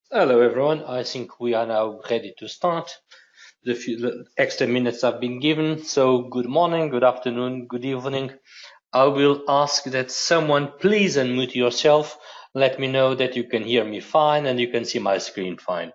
Hello, everyone. I think we are now ready to start. The extra minutes have been given. So, good morning, good afternoon, good evening. I will ask that someone please unmute yourself. Let me know that you can hear me fine and you can see my screen fine.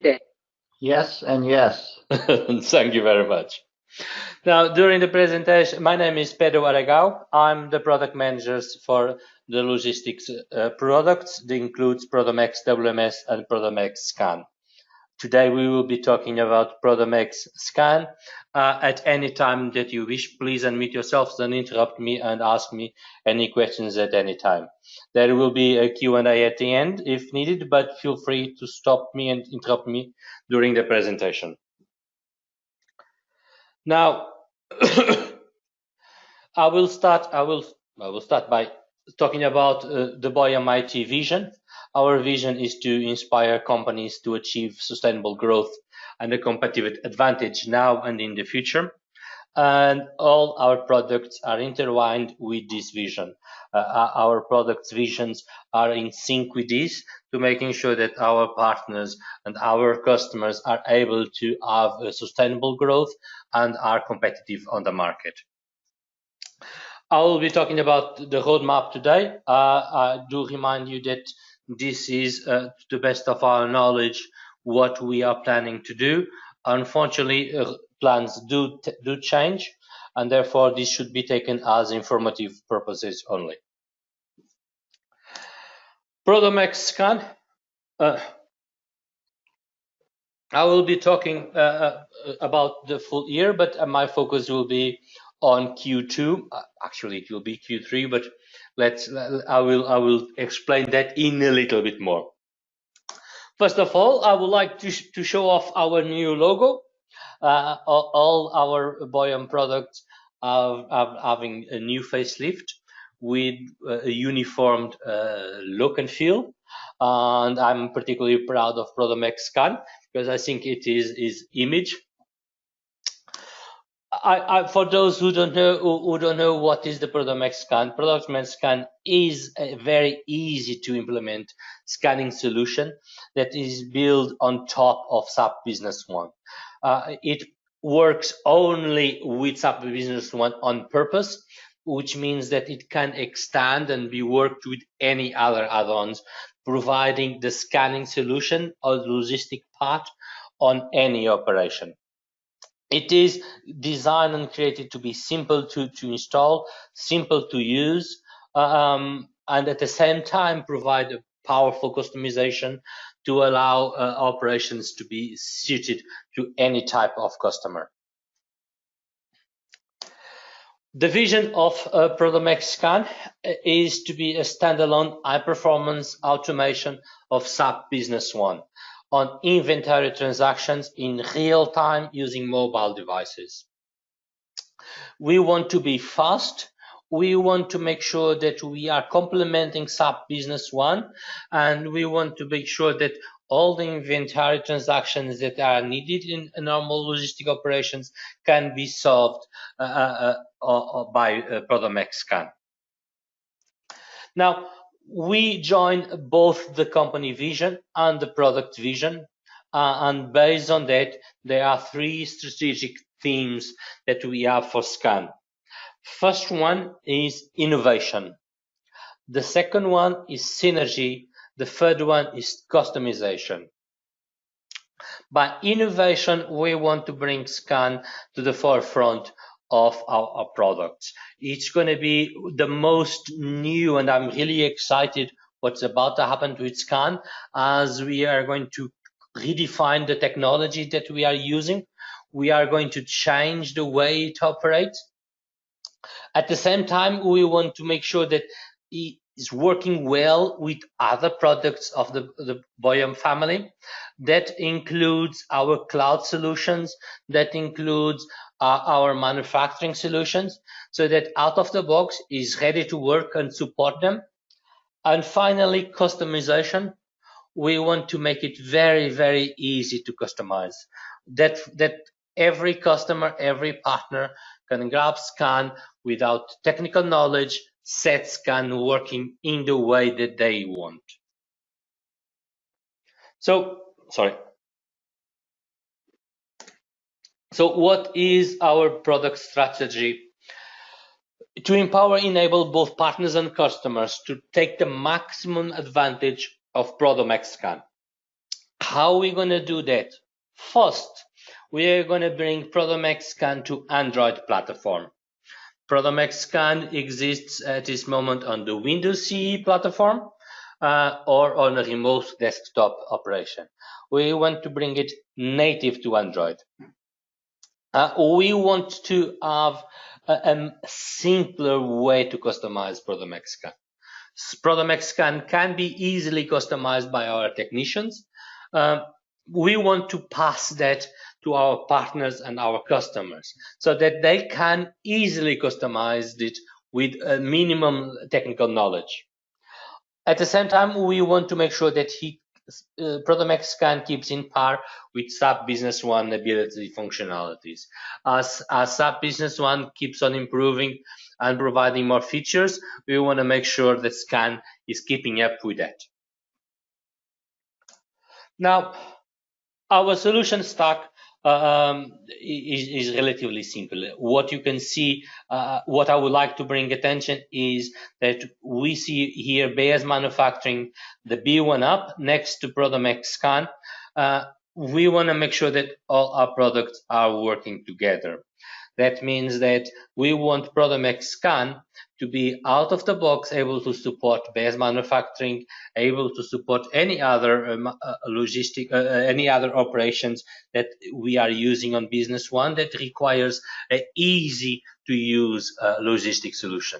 Okay. Yes and yes. Thank you very much. Now, during the presentation, my name is Pedro Aragao. I'm the product manager for the logistics products. That includes Produmex WMS and Produmex Scan. Today we will be talking about Produmex Scan. At any time that you wish, please unmute yourselves and interrupt me and ask me any questions at any time. There will be a Q&A at the end if needed, but feel free to stop me and interrupt me during the presentation. Now, I will start by talking about the Boyum IT vision. Our vision is to inspire companies to achieve sustainable growth and a competitive advantage now and in the future. And all our products are intertwined with this vision. Our products' visions are in sync with this, to making sure that our partners and our customers are able to have a sustainable growth and are competitive on the market. I will be talking about the roadmap today. I do remind you that this is, to the best of our knowledge, what we are planning to do. Unfortunately, plans do change, and therefore this should be taken as informative purposes only. Produmex Scan. I will be talking about the full year, but my focus will be on Q2. Actually, it will be Q3, but I will explain that in a little bit more. First of all, I would like to show off our new logo. All our Boyum products are having a new facelift with a uniformed look and feel. And I'm particularly proud of Produmex Scan because I think it is image. For those who don't know what is the Produmex Scan is a very easy to implement scanning solution that is built on top of SAP Business One. It works only with SAP Business One on purpose, which means that it can extend and be worked with any other add-ons, providing the scanning solution or logistic part on any operation. It is designed and created to be simple to install, simple to use, and at the same time provide a powerful customization to allow operations to be suited to any type of customer. The vision of Produmex Scan is to be a standalone high-performance automation of SAP Business One on inventory transactions in real time using mobile devices. We want to be fast. We want to make sure that we are complementing SAP Business One, and we want to make sure that all the inventory transactions that are needed in normal logistic operations can be solved by Produmex Scan. Now, we join both the company vision and the product vision, and based on that, there are three strategic themes that we have for Scan. First one is innovation. The second one is synergy. The third one is customization. By innovation, we want to bring Scan to the forefront of our products. It's going to be the most new, and I'm really excited what's about to happen with Scan, as we are going to redefine the technology that we are using. We are going to change the way it operates. At the same time, we want to make sure that it is working well with other products of the Boyum family. That includes our cloud solutions, that includes our manufacturing solutions, so that out of the box is ready to work and support them. And finally, customization. We want to make it very, very easy to customize. That every customer, every partner can grab Scan without technical knowledge, set Scan working in the way that they want. So, sorry. So what is our product strategy? To empower, enable both partners and customers to take the maximum advantage of Produmex Scan. How are we going to do that? First, we are going to bring Produmex Scan to Android platform. Produmex Scan exists at this moment on the Windows CE platform or on a remote desktop operation. We want to bring it native to Android. We want to have a simpler way to customize Produmex Scan. Produmex Scan can be easily customized by our technicians. We want to pass that to our partners and our customers so that they can easily customize it with a minimum technical knowledge. At the same time, we want to make sure that Produmex Scan keeps in par with SAP Business One ability functionalities. As SAP Business One keeps on improving and providing more features, we want to make sure that Scan is keeping up with that. Now, our solution stack is relatively simple. What you can see, what I would like to bring attention is that we see here base manufacturing, the B1 up next to Produmex Scan. We want to make sure that all our products are working together. That means that we want Produmex Scan to be out of the box, able to support base manufacturing, able to support any other any other operations that we are using on Business One that requires an easy to use logistics solution.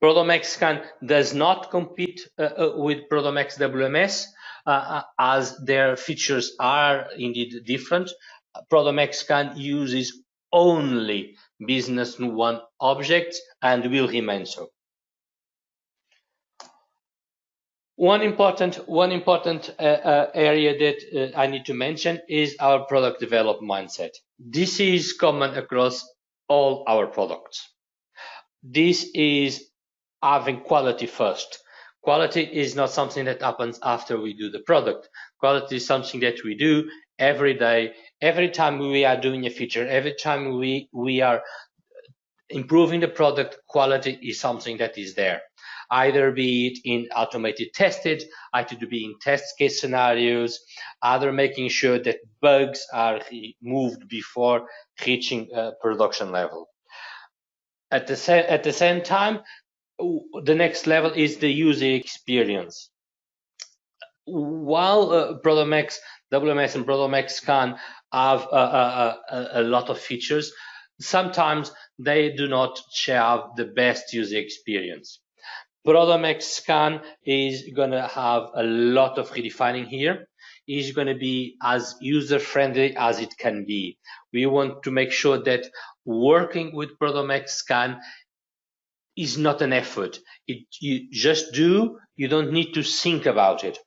Produmex Scan does not compete with Produmex WMS as their features are indeed different. Produmex Scan uses only Business One objects and will remain so. One important area that I need to mention is our product development mindset. This is common across all our products. This is having quality first. Quality is not something that happens after we do the product. Quality is something that we do every day, every time we are doing a feature, every time we are improving the product. Quality is something that is there, either be it in automated tested, either to be in test case scenarios, either making sure that bugs are removed before reaching production level. At the same time, the next level is the user experience. While Produmex WMS and Produmex Scan have a lot of features, sometimes they do not share the best user experience. Produmex Scan is going to have a lot of redefining here. Is going to be as user-friendly as it can be. We want to make sure that working with Produmex Scan is not an effort. You just do, you don't need to think about it.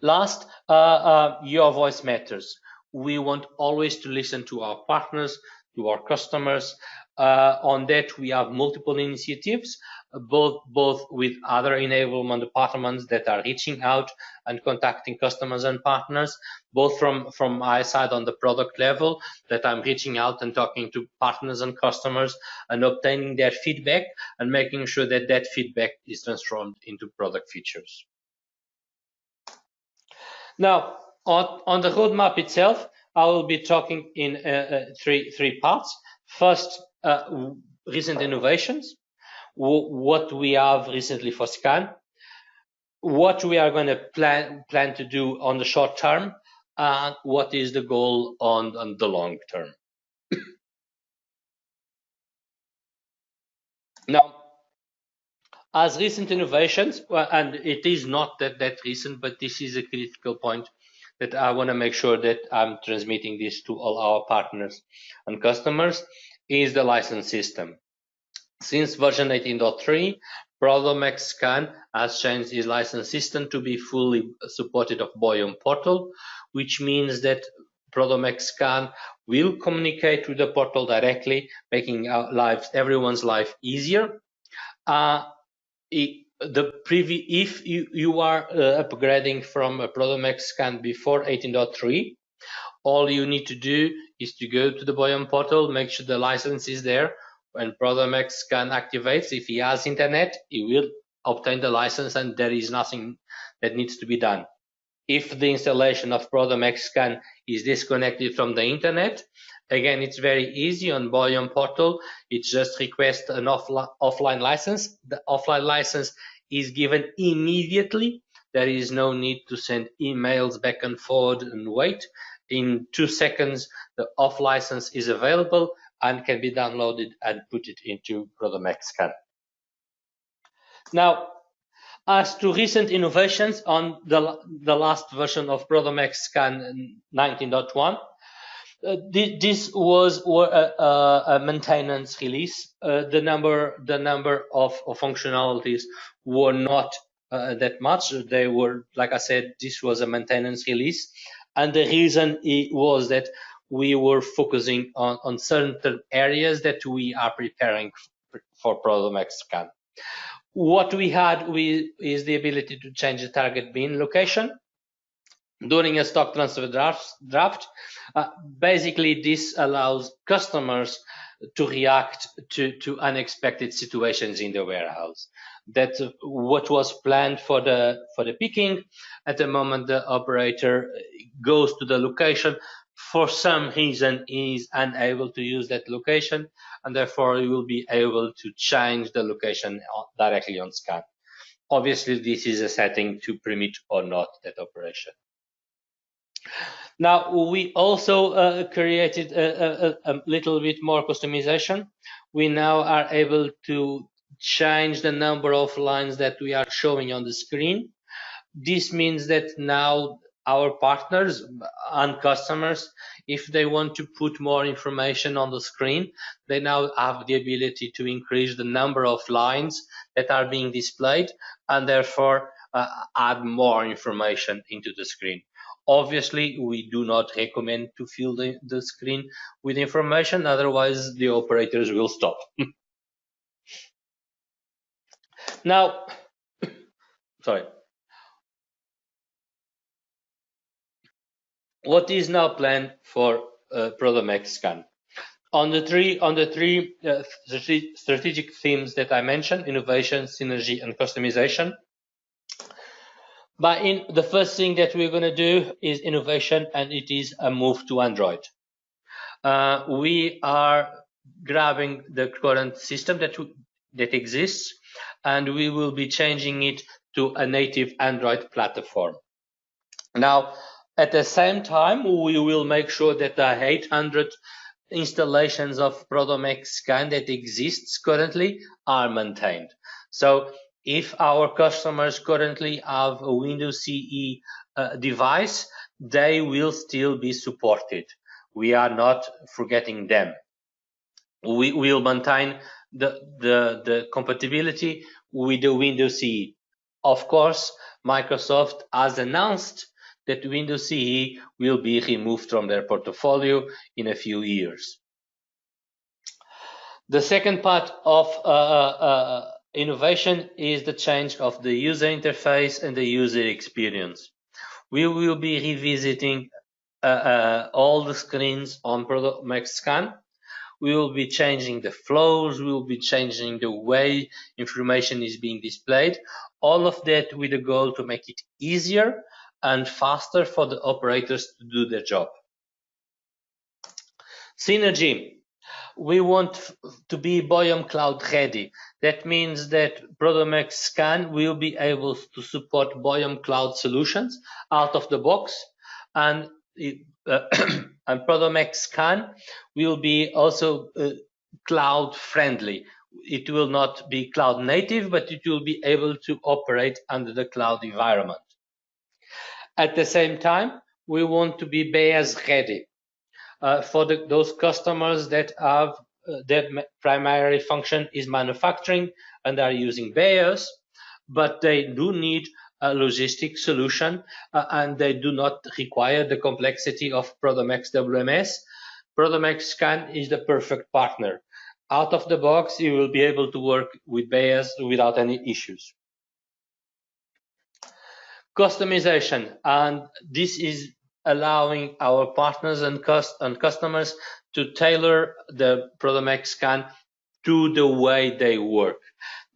Last, your voice matters. We want always to listen to our partners, to our customers. On that, we have multiple initiatives, both with other enablement departments that are reaching out and contacting customers and partners, both from my side on the product level, that I'm reaching out and talking to partners and customers and obtaining their feedback and making sure that that feedback is transformed into product features. Now, on the roadmap itself, I will be talking in three parts. First, recent innovations, what we have recently for Scan, what we are going to plan to do on the short term, and what is the goal on the long term. Now, as recent innovations, and it is not that recent, but this is a critical point that I want to make sure that I'm transmitting this to all our partners and customers, is the license system. Since version 18.3, Produmex Scan has changed its license system to be fully supported of Boyum portal, which means that Produmex Scan will communicate with the portal directly, making everyone's life easier. if you are upgrading from a Produmex Scan before 18.3, all you need to do is to go to the Boyum portal, make sure the license is there. When Produmex Scan activates, if he has internet, he will obtain the license, and there is nothing that needs to be done. If the installation of Produmex Scan is disconnected from the internet, again, it's very easy on Boyum portal. It just requests an offline license. The offline license is given immediately. There is no need to send emails back and forward and wait. In 2 seconds, the off license is available and can be downloaded and put it into Produmex Scan. Now, as to recent innovations on the last version of Produmex Scan 19.1, this was a maintenance release. The number of functionalities were not that much. They were, like I said, this was a maintenance release, and the reason was that we were focusing on certain areas that we are preparing for Produmex Scan. What we had is the ability to change the target bin location during a stock transfer draft. Basically, this allows customers to react to unexpected situations in the warehouse. That what was planned for the picking, at the moment the operator goes to the location, for some reason is unable to use that location, and therefore you will be able to change the location directly on scan. Obviously, this is a setting to permit or not that operation. Now, we also created a little bit more customization. We now are able to change the number of lines that we are showing on the screen. This means that now our partners and customers, if they want to put more information on the screen, they now have the ability to increase the number of lines that are being displayed, and therefore add more information into the screen. Obviously, we do not recommend to fill the screen with information, otherwise the operators will stop. Now, sorry. What is now planned for Produmex Scan? On the three strategic themes that I mentioned: innovation, synergy, and customization. The first thing that we're going to do is innovation, and it is a move to Android. We are grabbing the current system that exists, and we will be changing it to a native Android platform. Now, at the same time, we will make sure that the 800 installations of Produmex Scan that exists currently are maintained. So if our customers currently have a Windows CE device, they will still be supported. We are not forgetting them. We will maintain the compatibility with the Windows CE. Of course, Microsoft has announced that Windows CE will be removed from their portfolio in a few years. The second part of innovation is the change of the user interface and the user experience. We will be revisiting all the screens on Produmex Scan. We will be changing the flows, we will be changing the way information is being displayed, all of that with the goal to make it easier and faster for the operators to do their job. Synergy. We want to be Boyum Cloud ready. That means that Produmex Scan will be able to support Boyum Cloud solutions out of the box, and and Produmex Scan will be also cloud friendly. It will not be cloud native, but it will be able to operate under the cloud environment. At the same time, we want to be BAS ready for those customers that have their primary function is manufacturing and are using BAS, but they do need a logistic solution and they do not require the complexity of Produmex WMS. Produmex Scan is the perfect partner. Out of the box, you will be able to work with BAS without any issues. Customization, and this is allowing our partners and customers to tailor the Produmex Scan to the way they work.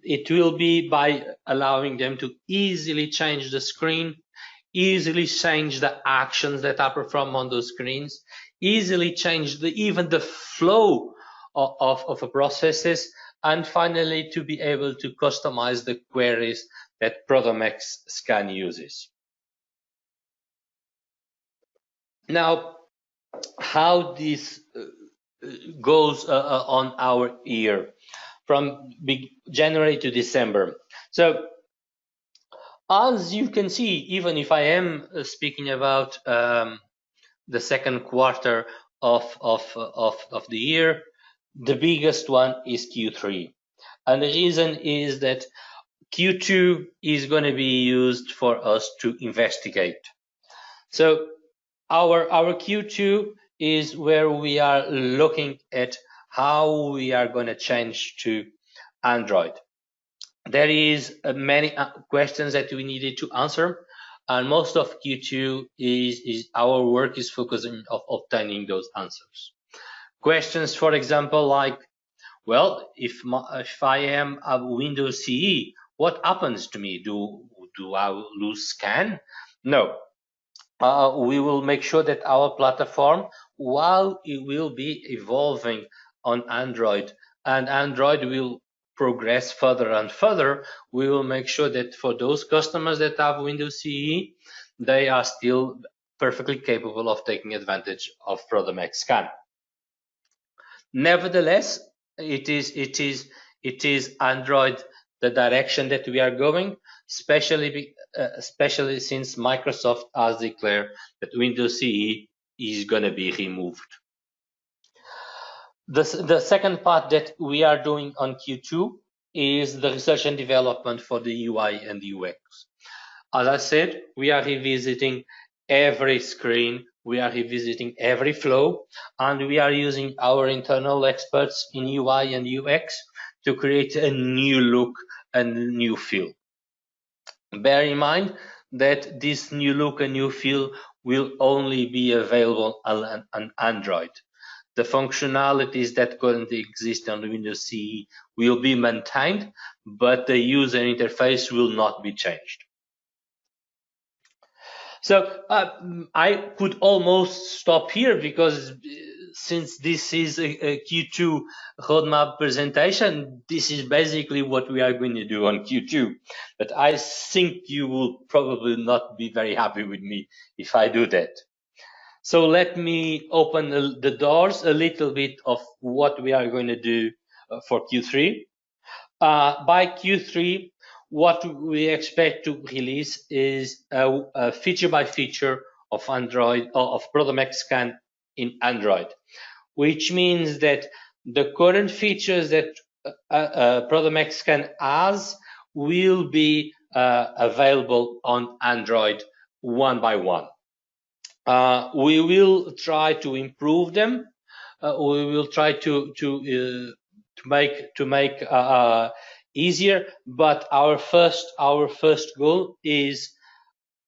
It will be by allowing them to easily change the screen, easily change the actions that are performed on those screens, easily change even the flow of a processes, and finally to be able to customize the queries that Produmex Scan uses. Now, how this goes on our year from January to December. So as you can see, even if I am speaking about the second quarter of the year, the biggest one is Q3. And the reason is that Q2 is going to be used for us to investigate. So our Q2 is where we are looking at how we are going to change to Android. There is many questions that we needed to answer, and most of Q2 is our work is focusing on obtaining those answers. Questions, for example, like, well, if I am a Windows CE, what happens to me? Do I lose scan? No. We will make sure that our platform, while it will be evolving on Android, and Android will progress further and further, we will make sure that for those customers that have Windows CE, they are still perfectly capable of taking advantage of Produmex Scan. Nevertheless, it is Android the direction that we are going, especially since Microsoft has declared that Windows CE is going to be removed. The second part that we are doing on Q2 is the research and development for the UI and UX. As I said, we are revisiting every screen, we are revisiting every flow, and we are using our internal experts in UI and UX to create a new look and new feel. Bear in mind that this new look and new feel will only be available on Android. The functionalities that currently exist on Windows CE will be maintained, but the user interface will not be changed. So I could almost stop here, because since this is a Q2 roadmap presentation, this is basically what we are going to do on Q2. But I think you will probably not be very happy with me if I do that. So let me open the doors a little bit of what we are going to do for Q3. By Q3, what we expect to release is a feature by feature of Android, of Produmex Scan in Android, which means that the current features that Produmex Scan has will be available on Android one by one. We will try to improve them. We will try to make easier, but our first goal is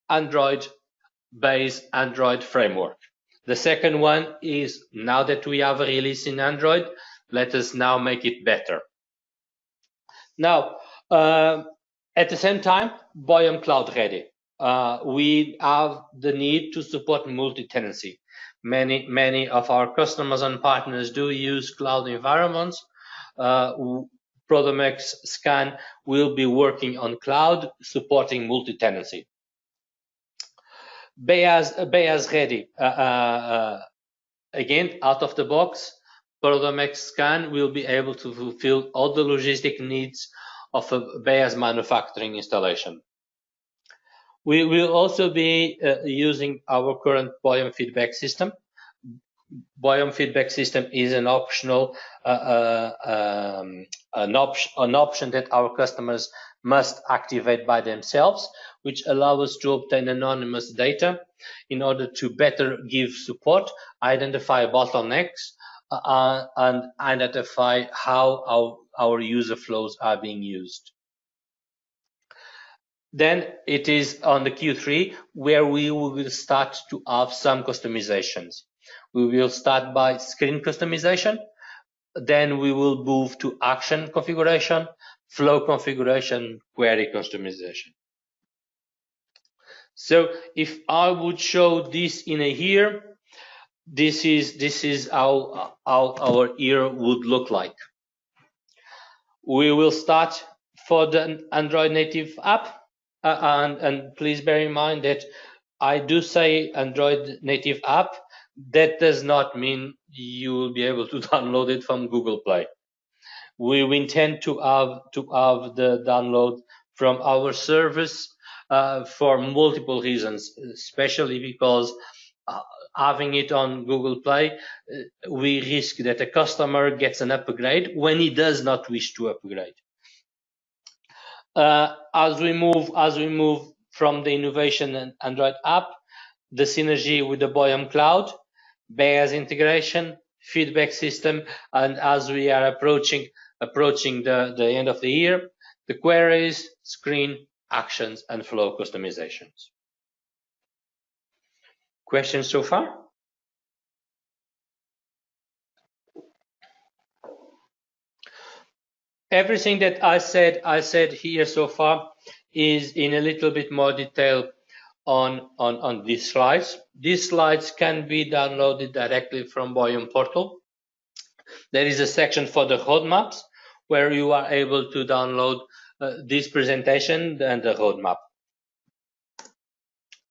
Android-based Android framework. The second one is, now that we have a release in Android, let us now make it better. Now, at the same time, Boyum Cloud Ready. We have the need to support multi-tenancy. Many of our customers and partners do use cloud environments. Produmex Scan will be working on cloud, supporting multi-tenancy. Beas Ready. Again, out of the box, Produmex Scan will be able to fulfill all the logistic needs of a Beas manufacturing installation. We will also be using our current Boyum feedback system. Boyum feedback system is an optional an option that our customers must activate by themselves, which allows us to obtain anonymous data in order to better give support, identify bottlenecks, and identify how our user flows are being used. Then it is on the Q3 where we will start to have some customizations. We will start by screen customization, then we will move to action configuration, flow configuration, query customization. So if I would show this in a year, this is how our year would look like. We will start for the Android native app, and please bear in mind that I do say Android native app. That does not mean you will be able to download it from Google Play. We intend to have the download from our service for multiple reasons, especially because having it on Google Play, we risk that a customer gets an upgrade when he does not wish to upgrade. As we move from the innovation and Android app, the synergy with the Boyum cloud, BAS integration, feedback system, and as we are approaching the end of the year, the queries, screen, actions, and flow customizations. Questions so far? Everything that I said here so far is in a little bit more detail on these slides. These slides can be downloaded directly from Boyum portal. There is a section for the roadmaps where you are able to download this presentation and the roadmap.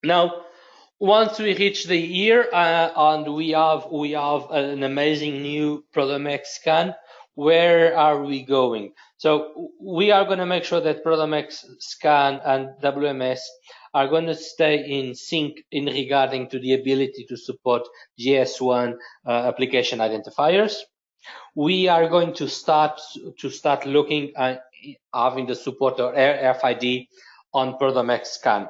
Now, once we reach the year and we have an amazing new Produmex Scan, where are we going? So we are going to make sure that Produmex Scan and WMS are going to stay in sync in regarding to the ability to support GS1 application identifiers. We are going to start looking at having the support of RFID on Produmex Scan.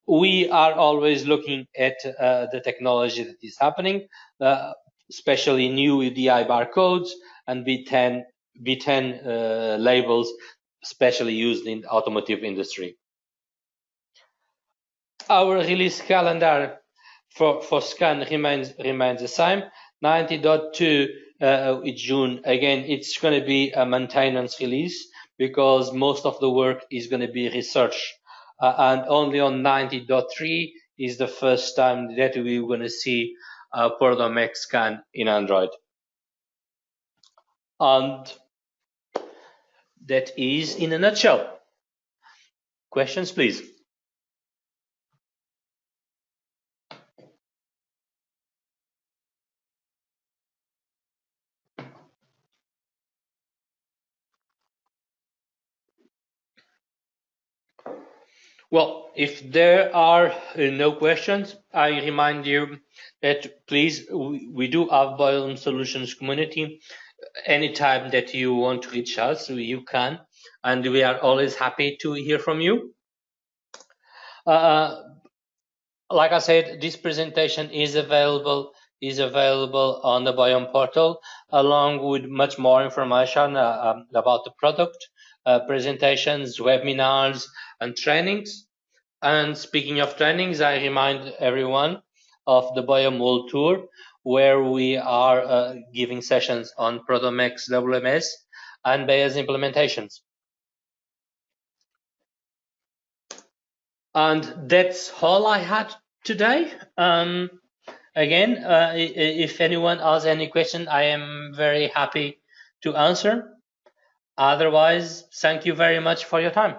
We are always looking at the technology that is happening, especially new EDI barcodes and B10 labels, especially used in the automotive industry. Our release calendar for Scan remains the same. 90.2 June. Again, it's going to be a maintenance release because most of the work is going to be research. And only on 90.3 is the first time that we're going to see Produmex Scan in Android. And that is in a nutshell. Questions, please. Well, if there are no questions, I remind you that please, we do have Boyum Solutions community. Anytime that you want to reach us, you can, and we are always happy to hear from you. Like I said, this presentation is available on the Boyum portal, along with much more information about the product, presentations, webinars, and trainings. And speaking of trainings, I remind everyone of the Boyum World Tour, where we are giving sessions on Produmex WMS and BAS implementations. And that's all I had today. Again, if anyone has any question, I am very happy to answer. Otherwise, thank you very much for your time.